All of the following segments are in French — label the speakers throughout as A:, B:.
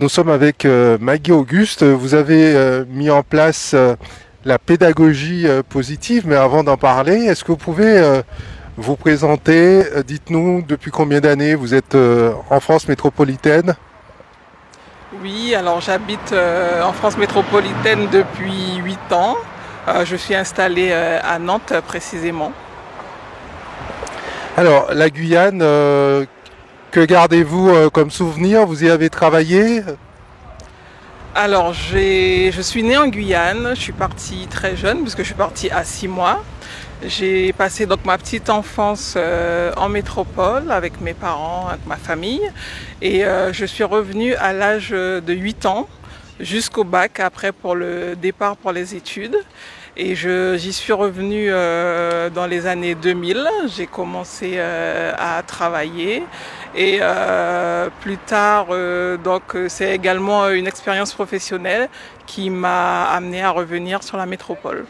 A: Nous sommes avec Maggie Auguste. Vous avez mis en place la pédagogie positive, mais avant d'en parler, est-ce que vous pouvez vous présenter? Dites-nous depuis combien d'années vous êtes en France métropolitaine?
B: Oui, alors j'habite en France métropolitaine depuis 8 ans. Je suis installée à Nantes précisément.
A: Alors, la Guyane, que gardez-vous comme souvenir? Vous y avez travaillé?
B: Alors je suis née en Guyane, je suis partie très jeune puisque je suis partie à 6 mois. J'ai passé donc ma petite enfance en métropole avec mes parents, avec ma famille. Et je suis revenue à l'âge de 8 ans jusqu'au bac après pour le départ pour les études. Et j'y suis revenue dans les années 2000. J'ai commencé à travailler et plus tard, c'est également une expérience professionnelle qui m'a amenée à revenir sur la métropole.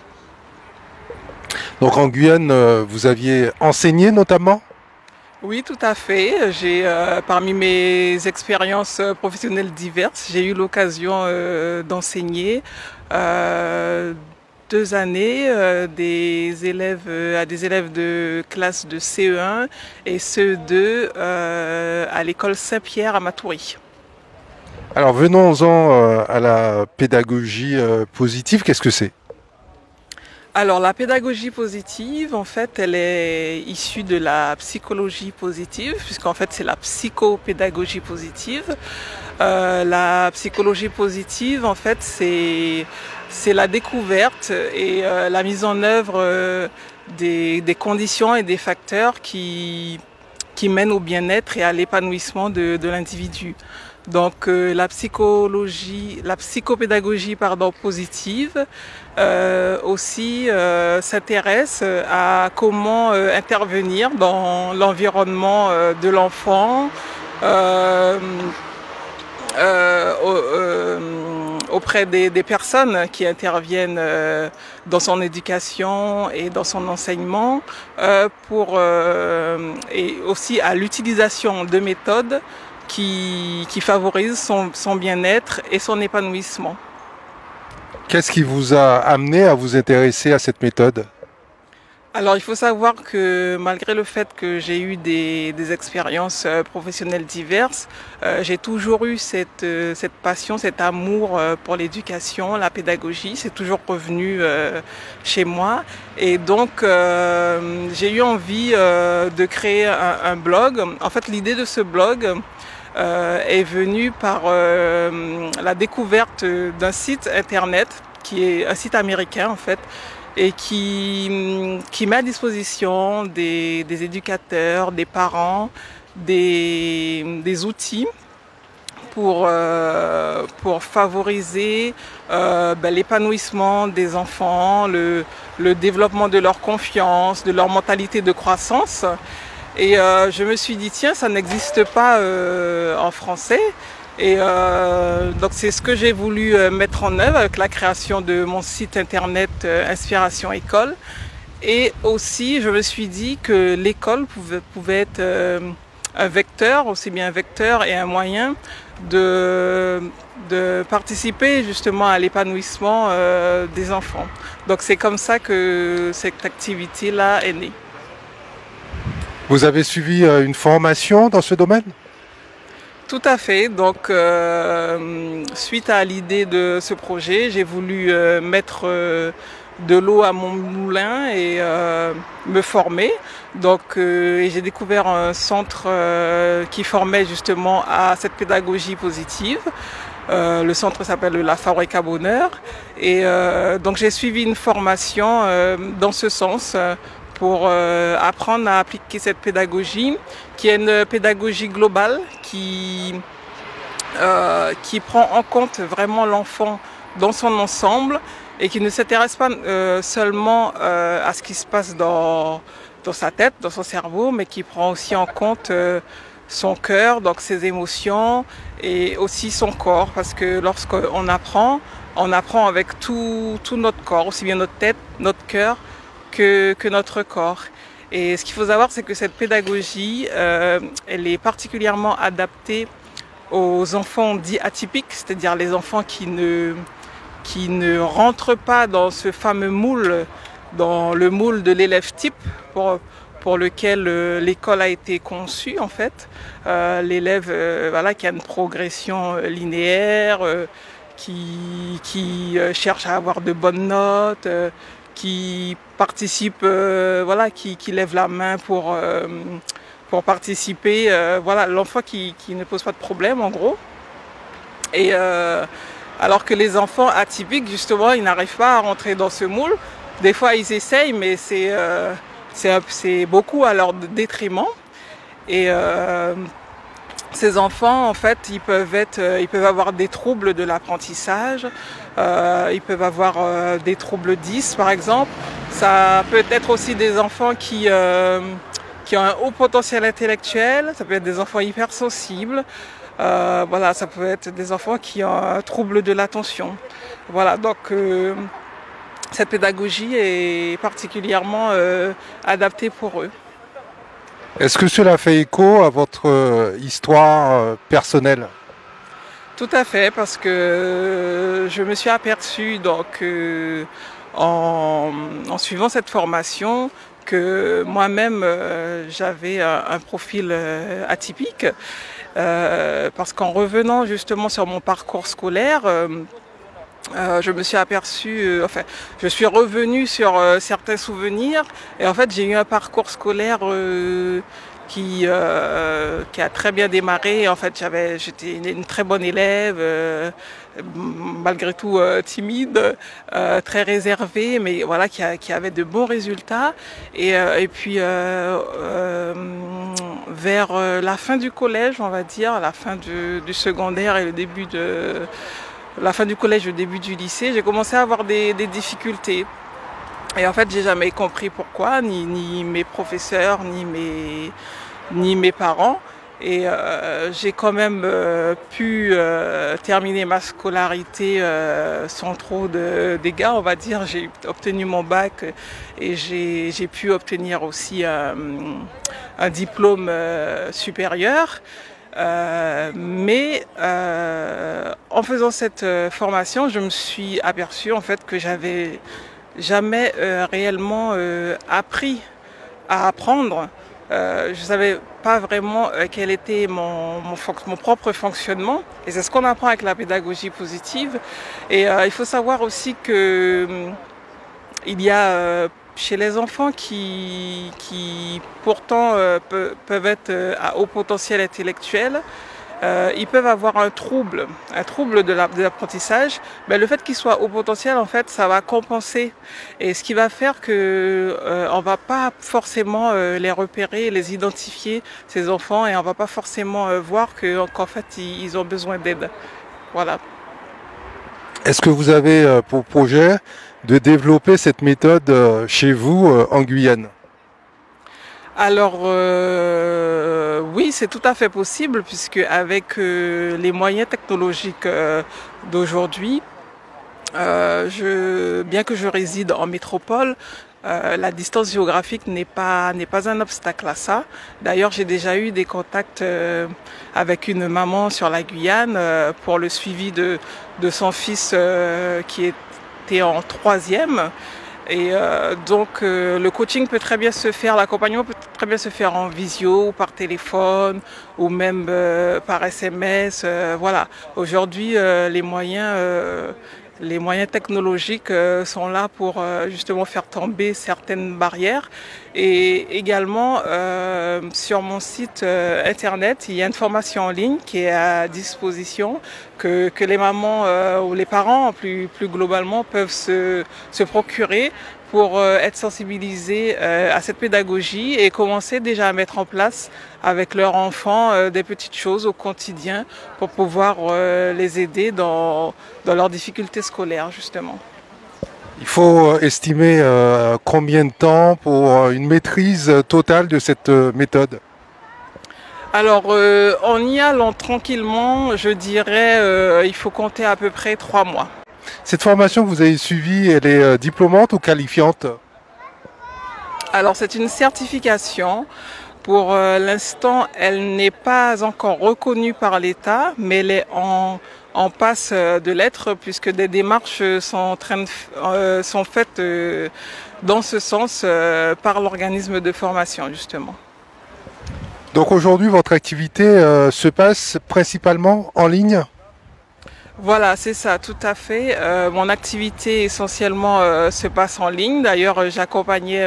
A: Donc en Guyane, vous aviez enseigné notamment?
B: Oui, tout à fait. Parmi mes expériences professionnelles diverses, j'ai eu l'occasion d'enseigner 2 années à des élèves de classe de CE1 et CE2 à l'école Saint-Pierre à Matoury.
A: Alors venons-en à la pédagogie positive. Qu'est-ce que c'est?
B: Alors la pédagogie positive, en fait, elle est issue de la psychologie positive, puisqu'en fait c'est la psychopédagogie positive. La psychologie positive, en fait, c'est la découverte et la mise en œuvre des conditions et des facteurs qui mènent au bien-être et à l'épanouissement de l'individu. Donc la psychopédagogie positive aussi s'intéresse à comment intervenir dans l'environnement de l'enfant auprès des personnes qui interviennent dans son éducation et dans son enseignement et aussi à l'utilisation de méthodes qui favorisent son bien-être et son épanouissement.
A: Qu'est-ce qui vous a amené à vous intéresser à cette méthode?
B: Alors il faut savoir que malgré le fait que j'ai eu des expériences professionnelles diverses, j'ai toujours eu cette passion, cet amour pour l'éducation, la pédagogie, c'est toujours revenu chez moi. Et donc j'ai eu envie de créer un blog. En fait, l'idée de ce blog est venue par la découverte d'un site internet qui est un site américain en fait, et qui met à disposition des éducateurs, des parents, des outils pour favoriser l'épanouissement des enfants, le développement de leur confiance, de leur mentalité de croissance. Et je me suis dit, tiens, ça n'existe pas en français. Et donc c'est ce que j'ai voulu mettre en œuvre avec la création de mon site internet Inspiration École. Et aussi je me suis dit que l'école pouvait être un vecteur, aussi bien un vecteur et un moyen de participer justement à l'épanouissement des enfants. Donc c'est comme ça que cette activité-là est née.
A: Vous avez suivi une formation dans ce domaine?
B: Tout à fait. Donc, suite à l'idée de ce projet, j'ai voulu mettre de l'eau à mon moulin et me former. Donc, j'ai découvert un centre qui formait justement à cette pédagogie positive. Le centre s'appelle La Fabrique à Bonheur. Et donc, j'ai suivi une formation dans ce sens pour apprendre à appliquer cette pédagogie, qui est une pédagogie globale qui prend en compte vraiment l'enfant dans son ensemble et qui ne s'intéresse pas seulement à ce qui se passe dans sa tête, dans son cerveau, mais qui prend aussi en compte son cœur, donc ses émotions et aussi son corps, parce que lorsqu'on apprend, on apprend avec tout notre corps, aussi bien notre tête, notre cœur, que notre corps. Et ce qu'il faut savoir, c'est que cette pédagogie, elle est particulièrement adaptée aux enfants dits atypiques, c'est-à-dire les enfants qui ne rentrent pas dans ce fameux moule, dans le moule de l'élève type pour lequel l'école a été conçue en fait. L'élève voilà, qui a une progression linéaire, qui cherche à avoir de bonnes notes, qui participe, voilà, qui lève la main pour participer. Voilà, l'enfant qui ne pose pas de problème en gros. Et alors que les enfants atypiques, justement, ils n'arrivent pas à rentrer dans ce moule. Des fois, ils essayent, mais c'est beaucoup à leur détriment. Et ces enfants, en fait, ils peuvent avoir des troubles de l'apprentissage. Ils peuvent avoir des troubles 10, par exemple. Ça peut être aussi des enfants qui ont un haut potentiel intellectuel. Ça peut être des enfants hypersensibles. Voilà, ça peut être des enfants qui ont un trouble de l'attention. Voilà, donc cette pédagogie est particulièrement adaptée pour eux.
A: Est-ce que cela fait écho à votre histoire personnelle?
B: Tout à fait, parce que je me suis aperçue donc en suivant cette formation que moi-même j'avais un profil atypique. Parce qu'en revenant justement sur mon parcours scolaire, je me suis aperçue, enfin, je suis revenue sur certains souvenirs et en fait j'ai eu un parcours scolaire qui a très bien démarré. En fait, j'étais une très bonne élève, malgré tout timide, très réservée, mais voilà, qui avait de bons résultats. Et puis vers la fin du collège, on va dire, la fin du secondaire et le début la fin du collège, le début du lycée, j'ai commencé à avoir des difficultés. Et en fait, j'ai jamais compris pourquoi, ni mes professeurs, ni mes parents. Et j'ai quand même pu terminer ma scolarité sans trop de dégâts, on va dire. J'ai obtenu mon bac et j'ai pu obtenir aussi un diplôme supérieur. Mais en faisant cette formation, je me suis aperçue en fait que j'avais jamais réellement appris à apprendre. Je savais pas vraiment quel était mon propre fonctionnement. Et c'est ce qu'on apprend avec la pédagogie positive. Et il faut savoir aussi que il y a chez les enfants qui pourtant peuvent être à haut potentiel intellectuel, ils peuvent avoir un trouble de l'apprentissage. Mais le fait qu'ils soient haut potentiel, en fait, ça va compenser. Et ce qui va faire que on va pas forcément les repérer, les identifier, ces enfants, et on va pas forcément voir qu'en fait, ils ont besoin d'aide. Voilà.
A: Est-ce que vous avez pour projet de développer cette méthode chez vous en Guyane?
B: Alors oui, c'est tout à fait possible puisque avec les moyens technologiques d'aujourd'hui, bien que je réside en métropole, la distance géographique n'est pas un obstacle à ça. D'ailleurs, j'ai déjà eu des contacts avec une maman sur la Guyane pour le suivi de son fils qui était en 3e. Et donc le coaching peut très bien se faire, l'accompagnement peut très bien se faire en visio ou par téléphone ou même par SMS. Voilà. Aujourd'hui, les moyens technologiques sont là pour justement faire tomber certaines barrières. Et également sur mon site internet, il y a une formation en ligne qui est à disposition que les mamans ou les parents plus globalement peuvent se procurer pour être sensibilisés à cette pédagogie et commencer déjà à mettre en place avec leurs enfants des petites choses au quotidien pour pouvoir les aider dans leurs difficultés scolaires justement.
A: Il faut estimer combien de temps pour une maîtrise totale de cette méthode?
B: Alors, en y allant tranquillement, je dirais il faut compter à peu près 3 mois.
A: Cette formation que vous avez suivie, elle est diplômante ou qualifiante?
B: Alors, c'est une certification. Pour l'instant, elle n'est pas encore reconnue par l'État, mais elle est en passe de l'être, puisque des démarches sont faites dans ce sens par l'organisme de formation, justement.
A: Donc aujourd'hui, votre activité se passe principalement en ligne?
B: Voilà, c'est ça, tout à fait. Mon activité essentiellement se passe en ligne. D'ailleurs, j'accompagnais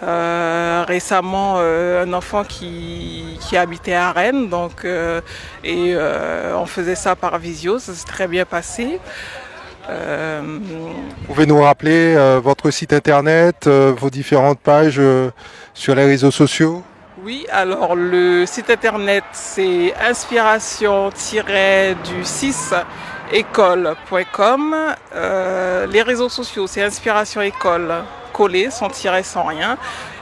B: récemment un enfant qui habitait à Rennes, donc on faisait ça par visio, ça s'est très bien passé.
A: Vous pouvez nous rappeler votre site internet, vos différentes pages sur les réseaux sociaux?
B: Oui, alors le site internet c'est inspiration-du6école.com. Les réseaux sociaux c'est Inspiration École collé, sans tiret, sans rien.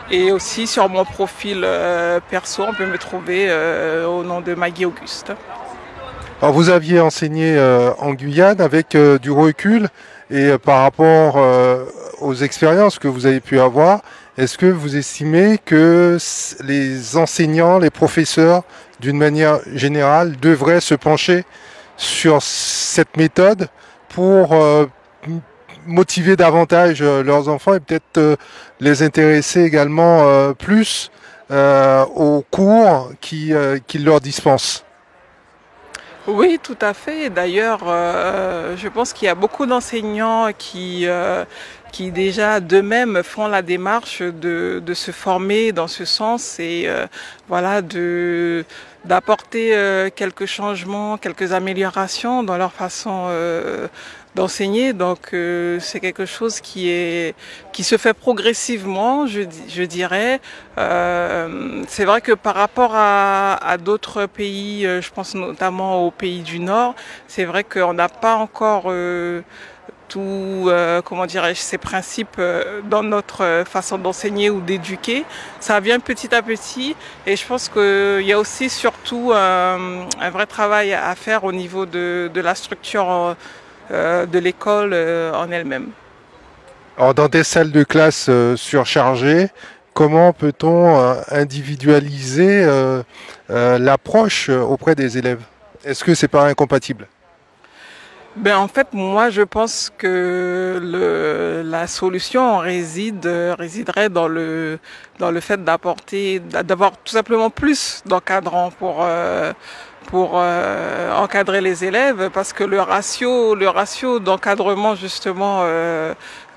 B: Et aussi sur mon profil perso, on peut me trouver au nom de Maggie Auguste.
A: Alors vous aviez enseigné en Guyane avec du recul et par rapport aux expériences que vous avez pu avoir, est-ce que vous estimez que les enseignants, les professeurs, d'une manière générale, devraient se pencher sur cette méthode pour motiver davantage leurs enfants et peut-être les intéresser également plus aux cours qu'ils leur dispensent?
B: Oui, tout à fait. D'ailleurs, je pense qu'il y a beaucoup d'enseignants qui déjà d'eux-mêmes font la démarche de se former dans ce sens et voilà d'apporter quelques changements, quelques améliorations dans leur façon d'enseigner. Donc c'est quelque chose qui se fait progressivement, je dirais. C'est vrai que par rapport à d'autres pays, je pense notamment aux pays du Nord, c'est vrai qu'on n'a pas encore comment dirais-je, ces principes dans notre façon d'enseigner ou d'éduquer. Ça vient petit à petit et je pense qu'il y a aussi surtout un vrai travail à faire au niveau de la structure de l'école en elle-même.
A: Alors dans des salles de classe surchargées, comment peut-on individualiser l'approche auprès des élèves? Est-ce que c'est pas incompatible?
B: Ben en fait, moi, je pense que la solution résiderait dans le fait d'avoir tout simplement plus d'encadrants pour encadrer les élèves, parce que le ratio d'encadrement justement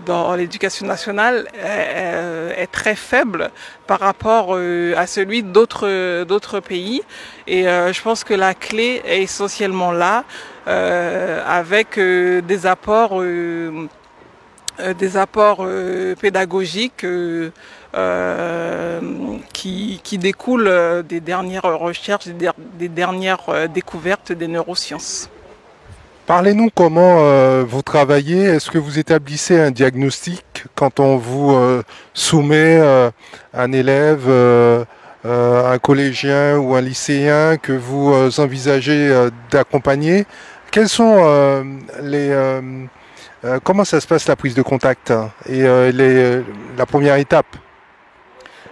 B: dans l'éducation nationale est très faible par rapport à celui d'autres pays. Et je pense que la clé est essentiellement là, avec des apports pédagogiques qui découlent des dernières recherches, des dernières découvertes des neurosciences.
A: Parlez-nous comment vous travaillez. Est-ce que vous établissez un diagnostic quand on vous soumet un élève, un collégien ou un lycéen que vous envisagez d'accompagner? Quels sont comment ça se passe la prise de contact et la première étape?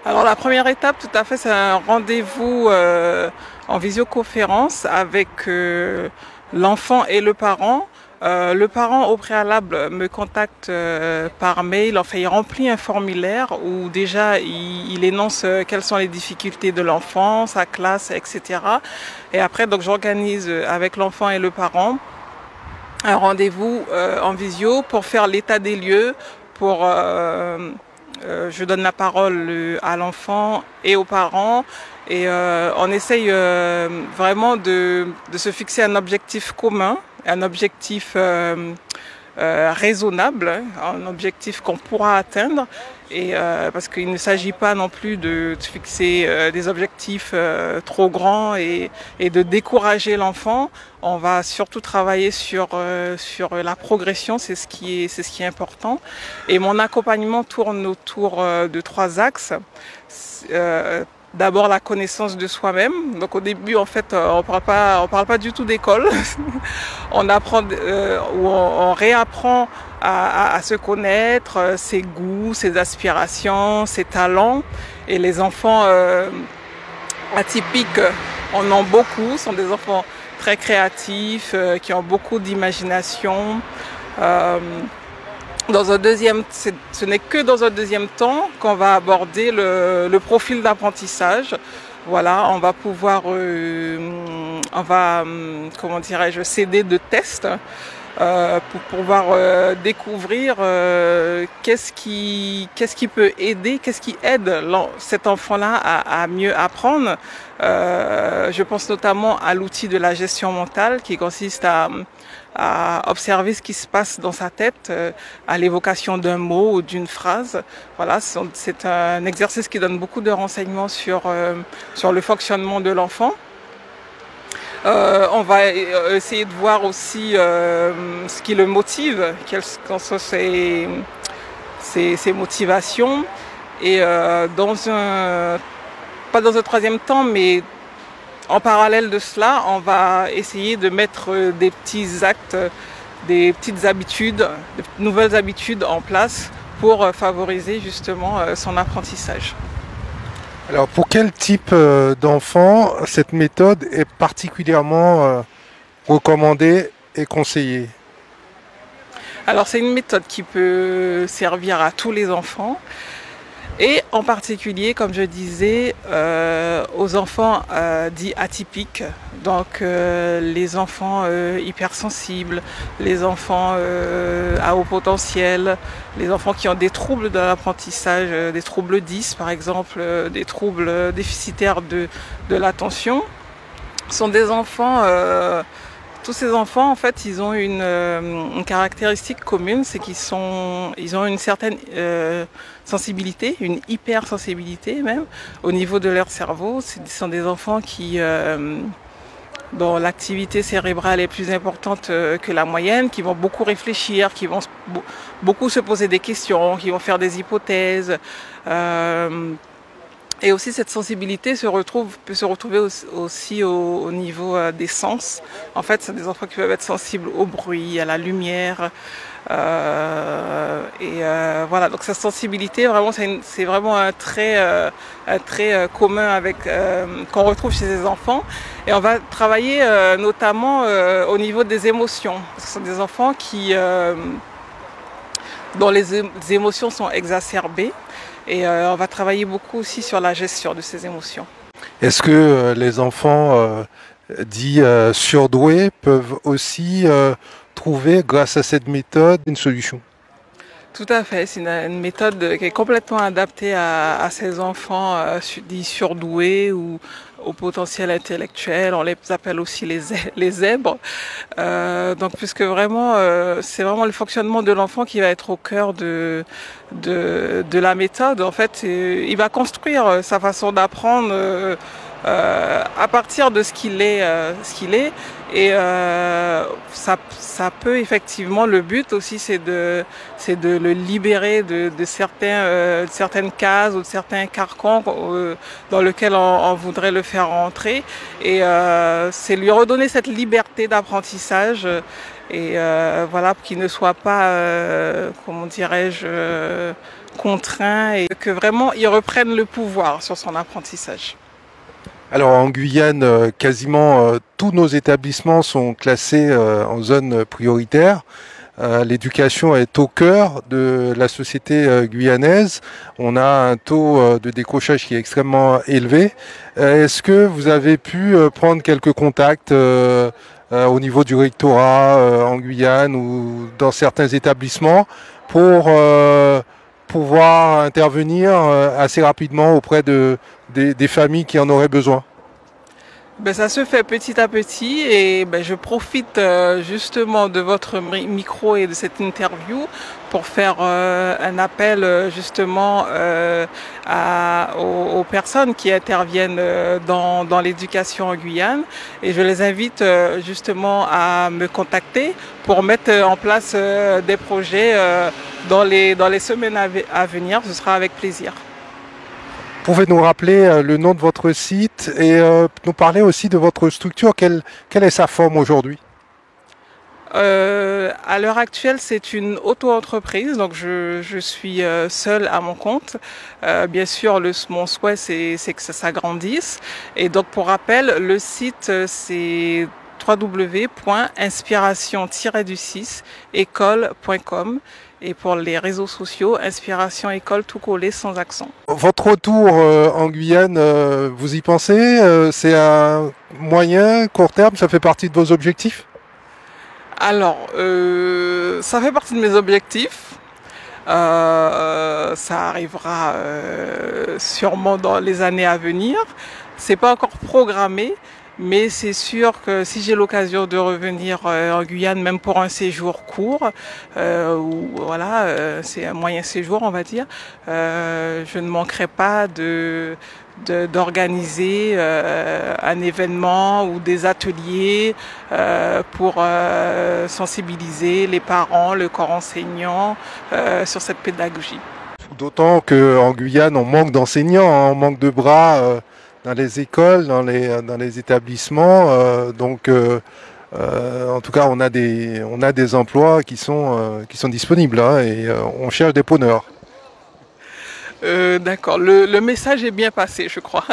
B: Alors la première étape, tout à fait, c'est un rendez-vous en visioconférence avec l'enfant et le parent. Le parent au préalable me contacte par mail, enfin il remplit un formulaire où déjà il énonce quelles sont les difficultés de l'enfant, sa classe, etc. Et après donc j'organise avec l'enfant et le parent un rendez-vous en visio pour faire l'état des lieux, je donne la parole à l'enfant et aux parents et on essaye vraiment de se fixer un objectif commun, un objectif raisonnable, un objectif qu'on pourra atteindre. Et parce qu'il ne s'agit pas non plus de fixer des objectifs trop grands et de décourager l'enfant. On va surtout travailler sur la progression, c'est ce qui est important. Et mon accompagnement tourne autour de 3 axes. d'abord la connaissance de soi-même. Donc au début, en fait, on parle pas du tout d'école. On apprend ou on réapprend à se connaître, ses goûts, ses aspirations, ses talents. Et les enfants atypiques en ont beaucoup, sont des enfants très créatifs, qui ont beaucoup d'imagination. Ce n'est que dans un deuxième temps qu'on va aborder le profil d'apprentissage. Voilà, on va pouvoir, comment dirais-je, s'aider de tests pour pouvoir découvrir qu'est-ce qui peut aider, qu'est-ce qui aide cet enfant-là à mieux apprendre. Je pense notamment à l'outil de la gestion mentale qui consiste à observer ce qui se passe dans sa tête à l'évocation d'un mot ou d'une phrase. Voilà, c'est un exercice qui donne beaucoup de renseignements sur le fonctionnement de l'enfant. On va essayer de voir aussi ce qui le motive, quelles sont ses motivations. Et pas dans un troisième temps, mais en parallèle de cela, on va essayer de mettre des petits actes, des petites habitudes, de nouvelles habitudes en place pour favoriser justement son apprentissage.
A: Alors pour quel type d'enfant cette méthode est particulièrement recommandée et conseillée?
B: Alors c'est une méthode qui peut servir à tous les enfants. Et en particulier, comme je disais, aux enfants dits atypiques, donc les enfants hypersensibles, les enfants à haut potentiel, les enfants qui ont des troubles de l'apprentissage, des troubles 10 par exemple, des troubles déficitaires de l'attention, sont des enfants... Tous ces enfants, en fait, ils ont une caractéristique commune, c'est qu'ils ont une certaine sensibilité, une hypersensibilité même, au niveau de leur cerveau. Ce sont des enfants dont l'activité cérébrale est plus importante que la moyenne, qui vont beaucoup réfléchir, qui vont beaucoup se poser des questions, qui vont faire des hypothèses. Et aussi cette sensibilité peut se retrouver aussi au niveau des sens. En fait, c'est des enfants qui peuvent être sensibles au bruit, à la lumière. Voilà, donc cette sensibilité, vraiment, c'est vraiment un trait commun qu'on retrouve chez ces enfants. Et on va travailler notamment au niveau des émotions. Parce que ce sont des enfants dont les émotions sont exacerbées. Et on va travailler beaucoup aussi sur la gestion de ces émotions.
A: Est-ce que les enfants dits surdoués peuvent aussi trouver, grâce à cette méthode, une solution?
B: Tout à fait, c'est une méthode qui est complètement adaptée à ces enfants dits surdoués ou au potentiel intellectuel. On les appelle aussi les zèbres. Donc, puisque vraiment, c'est vraiment le fonctionnement de l'enfant qui va être au cœur de la méthode. En fait, il va construire sa façon d'apprendre à partir de ce qu'il est. Et ça peut effectivement, le but aussi, c'est de le libérer de certaines cases ou de certains carcans dans lesquels on voudrait le faire rentrer. Et c'est lui redonner cette liberté d'apprentissage. Et voilà, pour qu'il ne soit pas, comment dirais-je, contraint et que vraiment il reprenne le pouvoir sur son apprentissage.
A: Alors en Guyane, quasiment tous nos établissements sont classés en zone prioritaire. L'éducation est au cœur de la société guyanaise. On a un taux de décrochage qui est extrêmement élevé. Est-ce que vous avez pu prendre quelques contacts au niveau du rectorat en Guyane ou dans certains établissements pour pouvoir intervenir assez rapidement auprès des familles qui en auraient besoin?
B: Ça se fait petit à petit et je profite justement de votre micro et de cette interview pour faire un appel justement aux personnes qui interviennent dans l'éducation en Guyane, et je les invite justement à me contacter pour mettre en place des projets dans les semaines à venir. Ce sera avec plaisir.
A: Pouvez nous rappeler le nom de votre site et nous parler aussi de votre structure. Quelle est sa forme aujourd'hui?
B: À l'heure actuelle, c'est une auto-entreprise, donc je suis seule à mon compte. Bien sûr, mon souhait, c'est que ça s'agrandisse. Et donc, pour rappel, le site, c'est www.inspiration-du6école.com. Et pour les réseaux sociaux, Inspiration École tout collé sans accent.
A: Votre retour en Guyane, vous y pensez? C'est un moyen, court terme, ça fait partie de vos objectifs?
B: Alors, ça fait partie de mes objectifs. Ça arrivera sûrement dans les années à venir. C'est pas encore programmé, mais c'est sûr que si j'ai l'occasion de revenir en Guyane, même pour un séjour court, ou voilà, c'est un moyen séjour, on va dire, je ne manquerai pas d'organiser un événement ou des ateliers pour sensibiliser les parents, le corps enseignant sur cette pédagogie.
A: D'autant qu'en Guyane, on manque d'enseignants, hein, on manque de bras dans les écoles, dans les établissements. En tout cas, on a des emplois qui sont disponibles hein, et on cherche des preneurs.
B: D'accord, le message est bien passé, je crois.